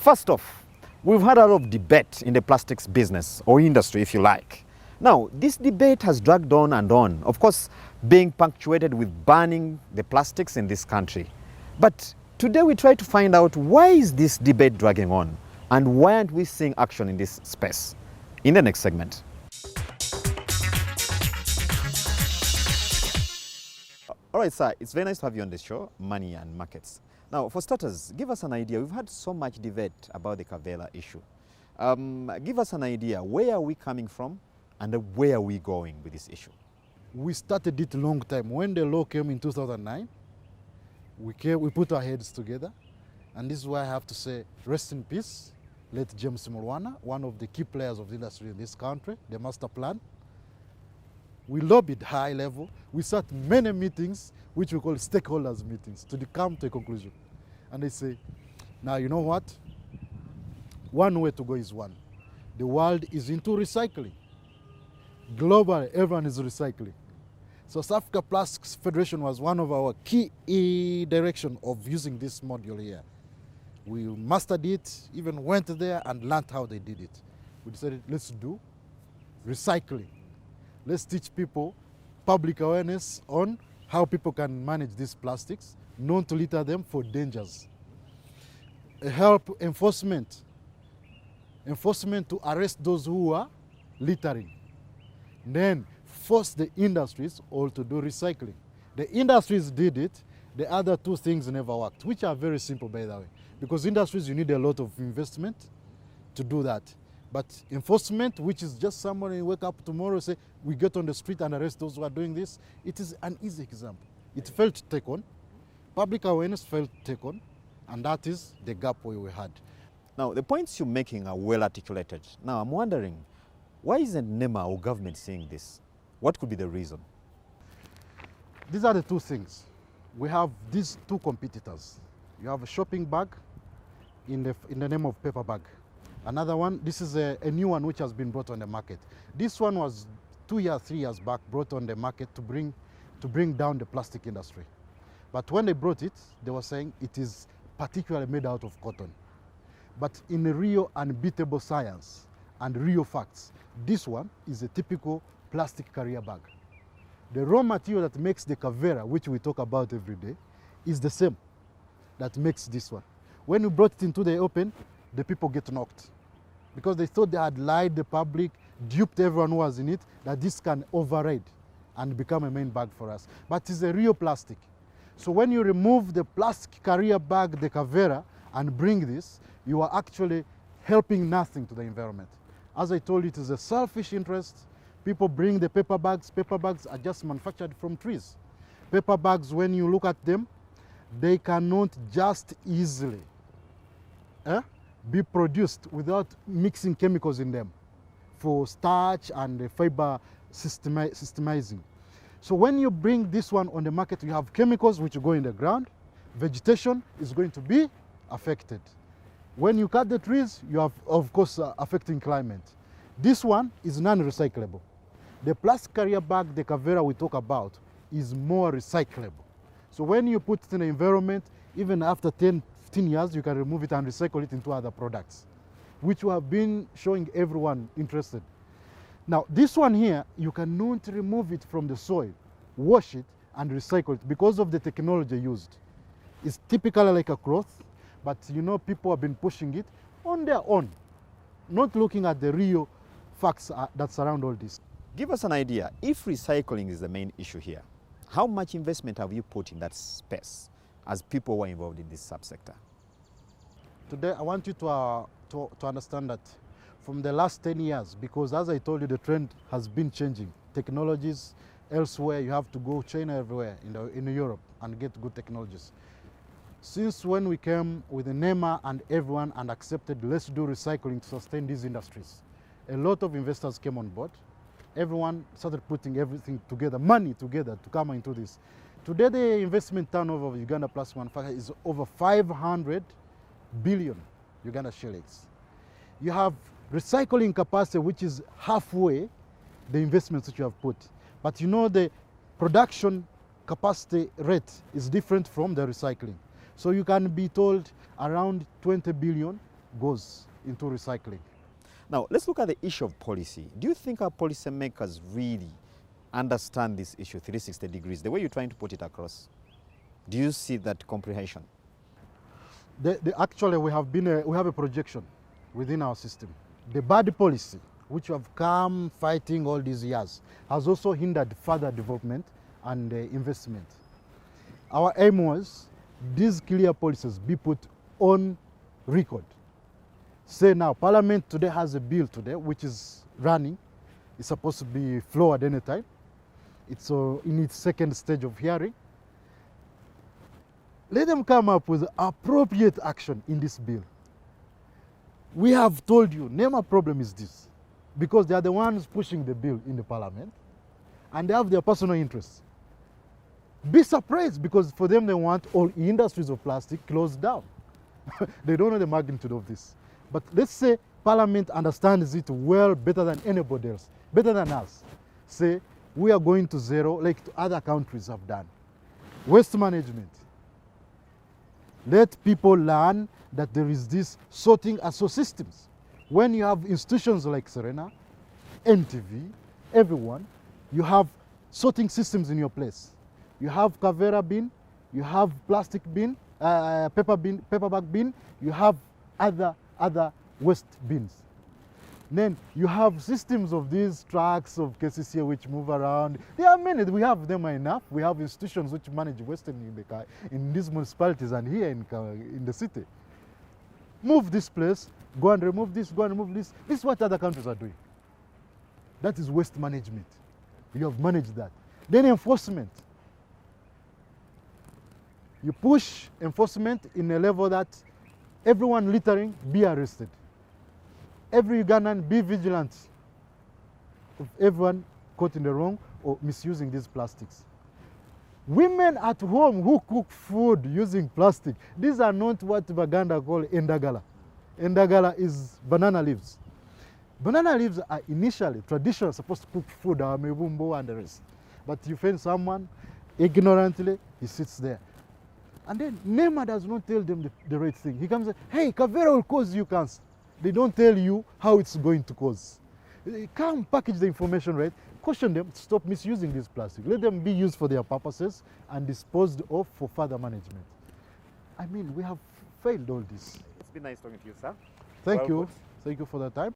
First off, we've had a lot of debate in the plastics business or industry, if you like. Now, this debate has dragged on and on, of course, being punctuated with banning the plastics in this country. But today we try to find out, why is this debate dragging on and why aren't we seeing action in this space? In the next segment. All right, sir, it's very nice to have you on the show, Money and Markets. Now, for starters, give us an idea. We've had so much debate about the Kavera issue. Give us an idea, where are we coming from and where are we going with this issue? We started it a long time. When the law came in 2009, we put our heads together, and this is why I have to say, rest in peace, late James Mulwana, one of the key players of the industry in this country, the master plan. We lobbied high level. We sat many meetings, which we call stakeholders meetings, to come to a conclusion. And they say, now you know what? One way to go is one. The world is into recycling. Globally, everyone is recycling. So South Africa Plastics Federation was one of our key direction of using this module here. We mastered it, even went there and learned how they did it. We decided, let's do recycling. Let's teach people public awareness on how people can manage these plastics, not to litter them for dangers. Help enforcement to arrest those who are littering. Then force the industries all to do recycling. The industries did it, the other two things never worked, which are very simple, by the way. Because industries, you need a lot of investment to do that. But enforcement, which is just somebody wake up tomorrow, say, we get on the street and arrest those who are doing this, it is an easy example. It failed to take on. Public awareness failed to take on, and that is the gap we had. Now, the points you're making are well articulated. Now, I'm wondering, why isn't NEMA or government seeing this? What could be the reason? These are the two things. We have these two competitors. You have a shopping bag in the name of paper bag. Another one, this is a new one which has been brought on the market. This one was 3 years back, brought on the market to bring down the plastic industry. But when they brought it, they were saying it is particularly made out of cotton. But in a real unbeatable science and real facts, this one is a typical plastic carrier bag. The raw material that makes the Kavera, which we talk about every day, is the same that makes this one. When we brought it into the open, the people get knocked because they thought they had lied the public, duped everyone who was in it, that this can override and become a main bag for us. But it's a real plastic. So when you remove the plastic carrier bag, the Kavera, and bring this, you are actually helping nothing to the environment. As I told you, it is a selfish interest. People bring the paper bags. Paper bags are just manufactured from trees. Paper bags, when you look at them, they cannot just easily be produced without mixing chemicals in them for starch and fiber systemizing. So when you bring this one on the market, you have chemicals which go in the ground. Vegetation is going to be affected. When you cut the trees, you have, of course, affecting climate. This one is non-recyclable. The plastic carrier bag, the Kavera we talk about, is more recyclable. So when you put it in the environment, even after 10, 15 years, you can remove it and recycle it into other products, which we have been showing everyone interested. Now, this one here, you cannot remove it from the soil, wash it, and recycle it because of the technology used. It's typically like a cloth, but you know, people have been pushing it on their own, not looking at the real facts that surround all this. Give us an idea, if recycling is the main issue here, how much investment have you put in that space as people who are involved in this subsector? Today, I want you to understand that from the last 10 years, because as I told you, the trend has been changing. Technologies elsewhere, you have to go China everywhere in Europe and get good technologies. Since when we came with the NEMA and everyone and accepted, let's do recycling to sustain these industries, a lot of investors came on board. Everyone started putting everything together, money together to come into this. Today, the investment turnover of Uganda Plastic Manufacturing is over 500 billion Uganda shillings. You have recycling capacity, which is halfway the investments that you have put. But you know, the production capacity rate is different from the recycling. So you can be told around 20 billion goes into recycling. Now, let's look at the issue of policy. Do you think our policymakers really understand this issue 360 degrees, the way you're trying to put it across? Do you see that comprehension? Actually, we have a projection within our system. The bad policy, which we have come fighting all these years, has also hindered further development and investment. Our aim was these clear policies be put on record. Say now, Parliament today has a bill today which is running. It's supposed to be floored any time. It's in its second stage of hearing. Let them come up with appropriate action in this bill. We have told you, name a problem is this, because they are the ones pushing the bill in the Parliament, and they have their personal interests. Be surprised, because for them they want all industries of plastic closed down. They don't know the magnitude of this. But let's say Parliament understands it well, better than anybody else, better than us. Say, we are going to zero like other countries have done. Waste management. Let people learn that there is this sorting as systems. When you have institutions like Serena, NTV, everyone, you have sorting systems in your place. You have Kavera bin, you have plastic bin, paper bag bin, you have other waste bins. Then you have systems of these trucks of KCCA which move around. There are many, we have them enough. We have institutions which manage waste in these municipalities and here in the city. Move this place, go and remove this, go and remove this. This is what other countries are doing. That is waste management. You have managed that. Then enforcement. You push enforcement in a level that everyone littering be arrested. Every Ugandan be vigilant of everyone caught in the wrong or misusing these plastics. Women at home who cook food using plastic, these are not what Baganda call endagala. Endagala is banana leaves. Banana leaves are initially, traditionally supposed to cook food, our mebumbo and the rest. But you find someone, ignorantly, he sits there. And then NEMA does not tell them the right thing. He comes and says, hey, Kavera will cause you cancer. They don't tell you how it's going to cause. Come package the information right, caution them, stop misusing this plastic. Let them be used for their purposes and disposed of for further management. I mean, we have failed all this. It's been nice talking to you, sir. Thank you. Thank you for the time.